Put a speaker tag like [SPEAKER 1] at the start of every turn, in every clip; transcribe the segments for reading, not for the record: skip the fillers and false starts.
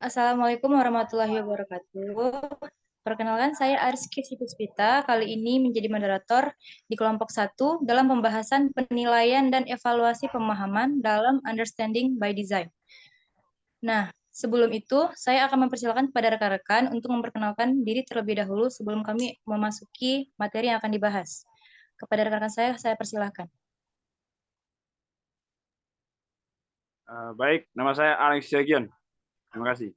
[SPEAKER 1] Assalamualaikum warahmatullahi wabarakatuh. Perkenalkan, saya Ariski Puspita. Kali ini menjadi moderator di kelompok 1 dalam pembahasan penilaian dan evaluasi pemahaman dalam Understanding by Design. Nah, sebelum itu, saya akan mempersilakan kepada rekan-rekan untuk memperkenalkan diri terlebih dahulu sebelum kami memasuki materi yang akan dibahas. Kepada rekan-rekan saya persilakan.
[SPEAKER 2] Baik, nama saya Alex Jagian. Terima kasih.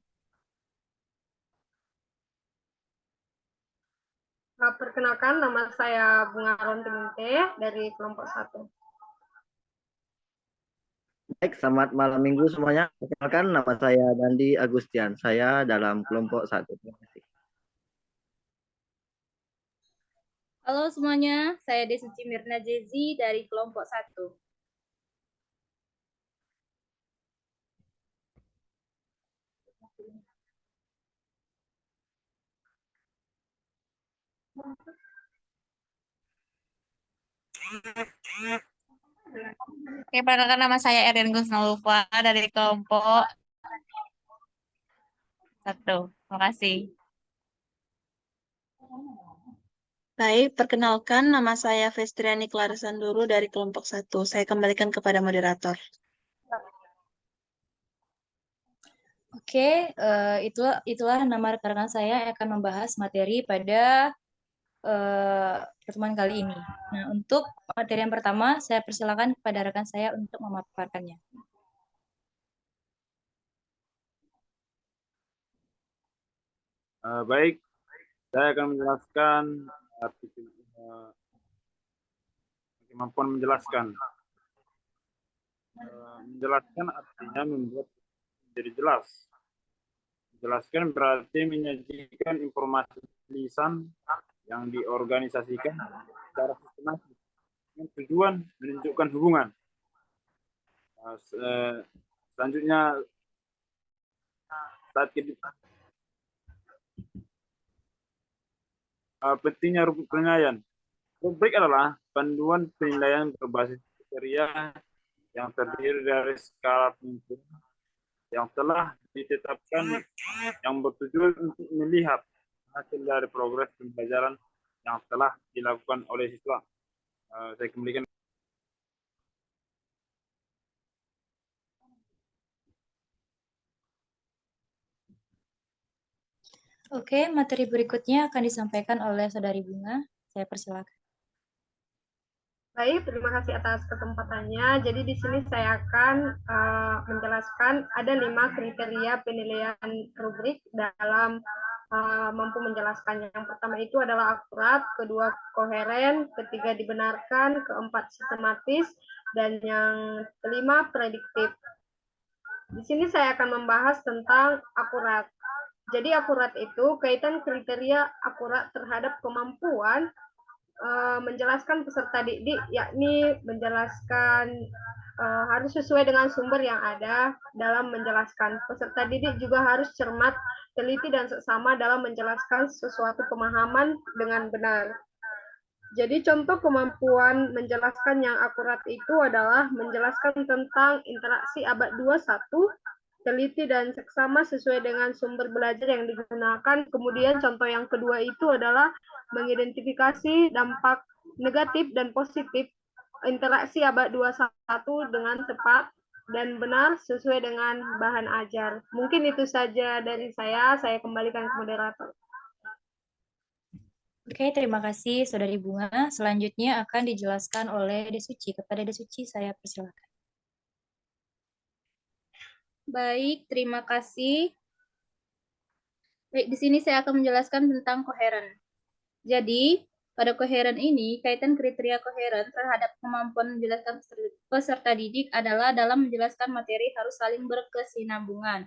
[SPEAKER 3] Perkenalkan, nama saya Bunga Rontiminte dari kelompok 1.
[SPEAKER 4] Baik, selamat malam minggu semuanya. Perkenalkan, nama saya Dandi Agustian. Saya dalam kelompok 1. Terima kasih.
[SPEAKER 5] Halo semuanya, saya Desuci Mirna Jezi dari kelompok 1.
[SPEAKER 6] Oke, perkenalkan nama saya Erin Gusnalufa dari kelompok 1. Terima kasih.
[SPEAKER 7] Baik, perkenalkan nama saya Festriani Klaresanduru dari kelompok 1. Saya kembalikan kepada moderator.
[SPEAKER 1] Oke, itulah nama rekan-rekan saya yang akan membahas materi pada pertemuan kali ini. Nah, untuk materi yang pertama, saya persilakan kepada rekan saya untuk memaparkannya.
[SPEAKER 2] Baik, saya akan menjelaskan kemampuan menjelaskan. Menjelaskan artinya membuat menjadi jelas. Menjelaskan berarti menyajikan informasi tulisan yang diorganisasikan secara sistematis dengan tujuan menunjukkan hubungan. Selanjutnya, saat kita pentingnya rubrik penilaian. Rubrik adalah panduan penilaian berbasis kriteria yang terdiri dari skala penilaian yang telah ditetapkan yang bertujuan untuk melihat hasil dari progres pembelajaran yang telah dilakukan oleh siswa. Saya kembalikan.
[SPEAKER 1] Oke, materi berikutnya akan disampaikan oleh Saudari Bunga. Saya persilakan.
[SPEAKER 3] Baik, terima kasih atas kesempatannya. Jadi di sini saya akan menjelaskan ada 5 kriteria penilaian rubrik dalam mampu menjelaskannya. Yang pertama itu adalah akurat, kedua koheren, ketiga dibenarkan, keempat sistematis, dan yang kelima prediktif. Di sini saya akan membahas tentang akurat. Jadi akurat itu kaitan kriteria akurat terhadap kemampuan menjelaskan peserta didik, yakni menjelaskan harus sesuai dengan sumber yang ada dalam menjelaskan. Peserta didik juga harus cermat, teliti, dan seksama dalam menjelaskan sesuatu pemahaman dengan benar. Jadi contoh kemampuan menjelaskan yang akurat itu adalah menjelaskan tentang interaksi abad 21, teliti dan seksama sesuai dengan sumber belajar yang digunakan. Kemudian contoh yang kedua itu adalah mengidentifikasi dampak negatif dan positif interaksi abad 21 dengan tepat dan benar sesuai dengan bahan ajar. Mungkin itu saja dari saya kembalikan ke moderator.
[SPEAKER 1] Oke, terima kasih Saudari Bunga. Selanjutnya akan dijelaskan oleh Desuci. Kepada Desuci, saya persilakan.
[SPEAKER 5] Baik, terima kasih. Baik, di sini saya akan menjelaskan tentang koheren. Jadi, pada koheren ini, kaitan kriteria koheren terhadap kemampuan menjelaskan peserta didik adalah dalam menjelaskan materi harus saling berkesinambungan.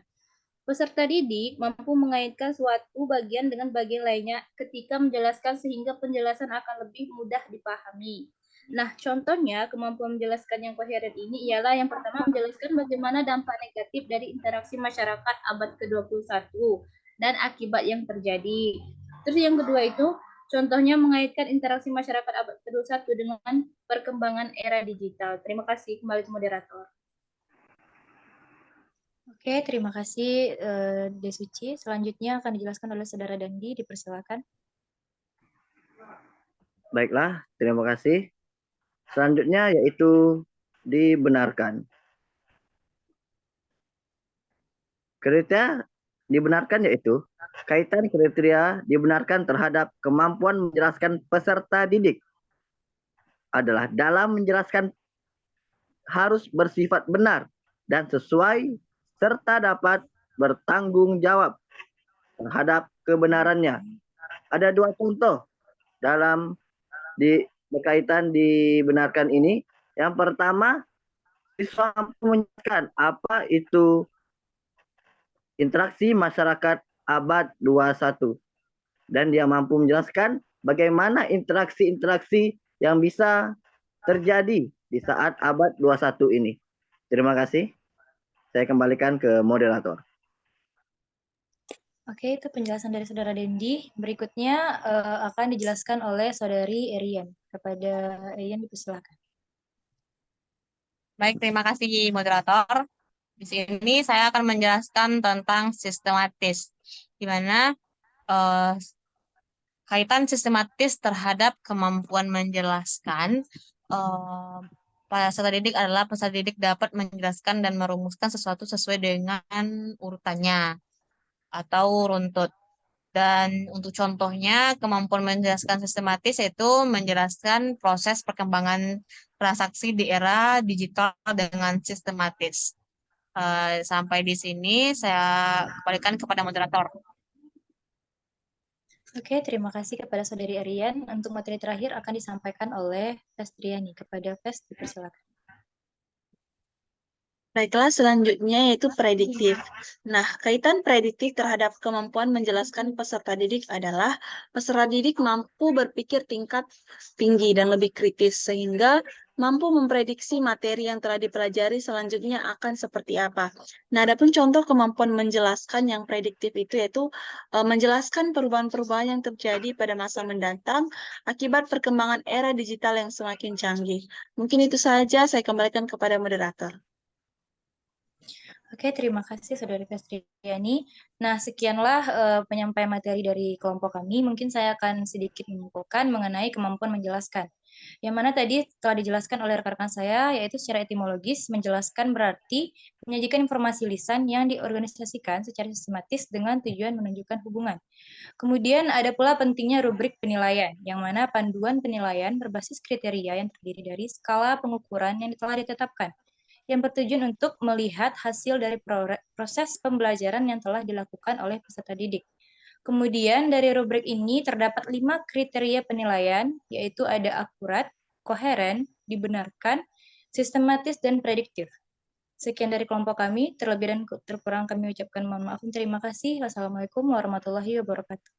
[SPEAKER 5] Peserta didik mampu mengaitkan suatu bagian dengan bagian lainnya ketika menjelaskan sehingga penjelasan akan lebih mudah dipahami. Nah, contohnya kemampuan menjelaskan yang koheren ini ialah yang pertama menjelaskan bagaimana dampak negatif dari interaksi masyarakat abad ke-21 dan akibat yang terjadi. Terus yang kedua itu contohnya mengaitkan interaksi masyarakat abad ke-21 dengan perkembangan era digital. Terima kasih, kembali ke moderator.
[SPEAKER 1] Oke, terima kasih Desuci. Selanjutnya akan dijelaskan oleh Saudara Dandi, dipersilakan.
[SPEAKER 4] Baiklah, terima kasih. Selanjutnya yaitu dibenarkan. Kriteria dibenarkan yaitu kaitan kriteria dibenarkan terhadap kemampuan menjelaskan peserta didik adalah dalam menjelaskan harus bersifat benar dan sesuai serta dapat bertanggung jawab terhadap kebenarannya. Ada dua contoh dalam berkaitan dibenarkan ini. Yang pertama, siswa mampu menjelaskan apa itu interaksi masyarakat abad 21 dan dia mampu menjelaskan bagaimana interaksi-interaksi yang bisa terjadi di saat abad 21 ini. Terima kasih. Saya kembalikan ke moderator.
[SPEAKER 1] Oke, itu penjelasan dari Saudara Dendi. Berikutnya akan dijelaskan oleh Saudari Erian. Kepada Erian dipersilakan.
[SPEAKER 6] Baik, terima kasih moderator. Di sini saya akan menjelaskan tentang sistematis, di mana kaitan sistematis terhadap kemampuan menjelaskan peserta didik adalah peserta didik dapat menjelaskan dan merumuskan sesuatu sesuai dengan urutannya atau runtut. Dan untuk contohnya, kemampuan menjelaskan sistematis yaitu menjelaskan proses perkembangan transaksi di era digital dengan sistematis. Sampai di sini saya kembalikan kepada moderator.
[SPEAKER 1] Oke, terima kasih kepada Saudari Erian. Untuk materi terakhir akan disampaikan oleh Festriani. Kepada Fest, dipersilakan.
[SPEAKER 7] Baiklah, selanjutnya yaitu prediktif. Nah, kaitan prediktif terhadap kemampuan menjelaskan peserta didik adalah peserta didik mampu berpikir tingkat tinggi dan lebih kritis, sehingga mampu memprediksi materi yang telah dipelajari selanjutnya akan seperti apa. Nah, adapun contoh kemampuan menjelaskan yang prediktif itu yaitu menjelaskan perubahan-perubahan yang terjadi pada masa mendatang akibat perkembangan era digital yang semakin canggih. Mungkin itu saja, saya kembalikan kepada moderator.
[SPEAKER 1] Oke, terima kasih Saudari Festriani. Nah, sekianlah penyampaian materi dari kelompok kami. Mungkin saya akan sedikit menyimpulkan mengenai kemampuan menjelaskan. Yang mana tadi telah dijelaskan oleh rekan-rekan saya, yaitu secara etimologis, menjelaskan berarti menyajikan informasi lisan yang diorganisasikan secara sistematis dengan tujuan menunjukkan hubungan. Kemudian ada pula pentingnya rubrik penilaian, yang mana panduan penilaian berbasis kriteria yang terdiri dari skala pengukuran yang telah ditetapkan, yang bertujuan untuk melihat hasil dari proses pembelajaran yang telah dilakukan oleh peserta didik. Kemudian dari rubrik ini terdapat 5 kriteria penilaian, yaitu ada akurat, koheren, dibenarkan, sistematis, dan prediktif. Sekian dari kelompok kami, terlebih dan terkurang kami ucapkan mohon maaf dan terima kasih. Wassalamualaikum warahmatullahi wabarakatuh.